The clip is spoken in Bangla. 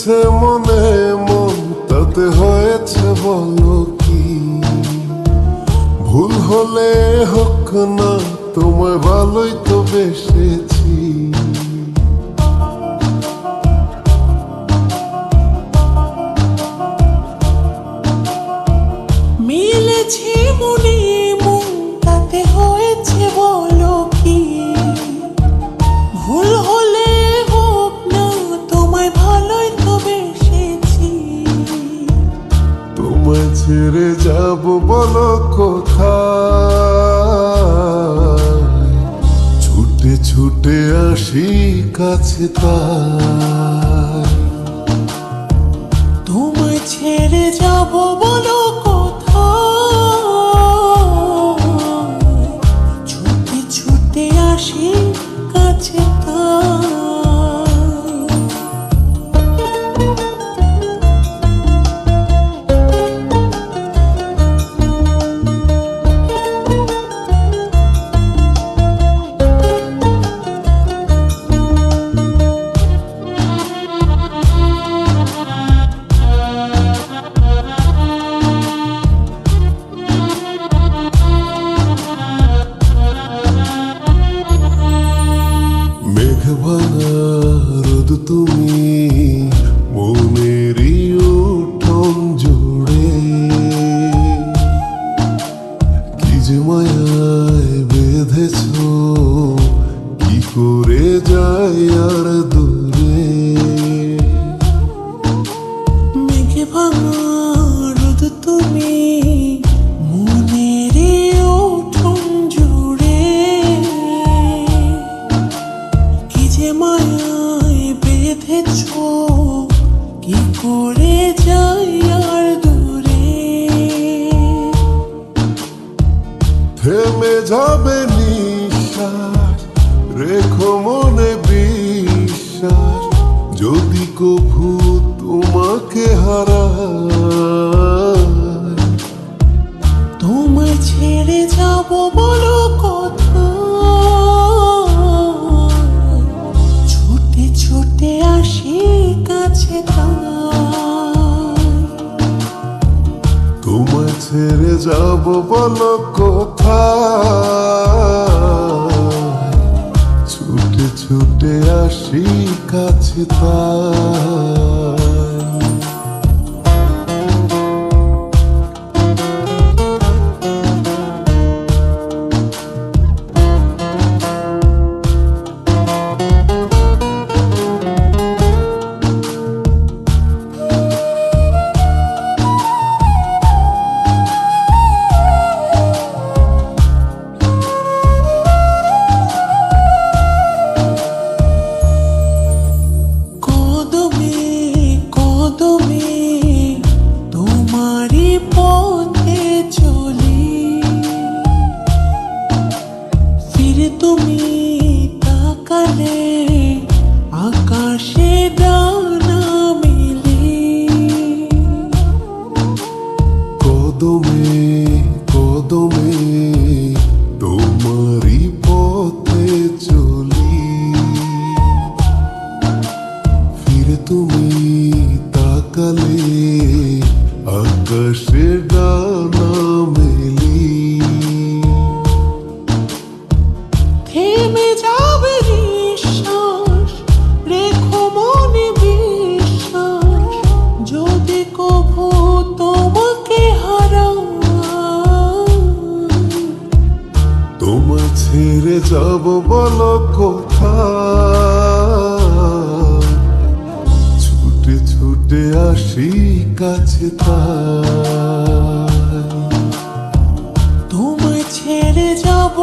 হয়েছে মনে মন তাতে হয়েছে বলো কি? ভুল হলে হোক না, তোমায় ভালোই তো বেসেছি। মিলেছে মনে মন তাতে হয়েছে বলো কি? ভুল হলে হোক না, তোমায় ভালোই তো বেসেছি। তোমায় ছেড়ে যাব বলো কোথায়? ছুটে ছুটে আসি কাছে তাই। তোমায় ছেড়ে যাব বলো কোথায়? ছুটে ছুটে আসি কাছে তাই। মেঘভাঙা রোদ তুমি মনেরই উঠোন জুড়ে, কি যে মায়ায় বেঁধেছ, কি করে যাই আর দূরে। মেঘে ভাঙা রোদ তুমি মনের উঠোন জুড়ে, কি যে মায়ায় বেঁধেছ, কি করে যাই আর দূরে। থেমে যাবে নিঃশ্বাস, রেখো মনে বিশ্বাস, যদি কভু তোমাকে হারাই। তোমায় ছেড়ে যাব বলো কোথায়? ছুটে ছুটে আসি কাছে তাই। তোমায় ছেড়ে যাব বলো কোথায়? ছুটে ছুটে আসি কাছে তাই। তোমারি পথে চলি, ফিরে তুমি তাকালে আকাশে ডানা মেলি। কদমে কদমে তোমারি পথে চলি, ফিরে তুমি তাকালে আকাশে ডানা মেলি। থেমে যাবে নিঃশ্বাস, রেখো মনে বিশ্বাস, যদি কভু তোমাকে হারাই। তোমায় ছেড়ে যাব বলো কোথায়? ছুটে ছুটে আসি কাছে তাই। তোমায় ছেড়ে যাব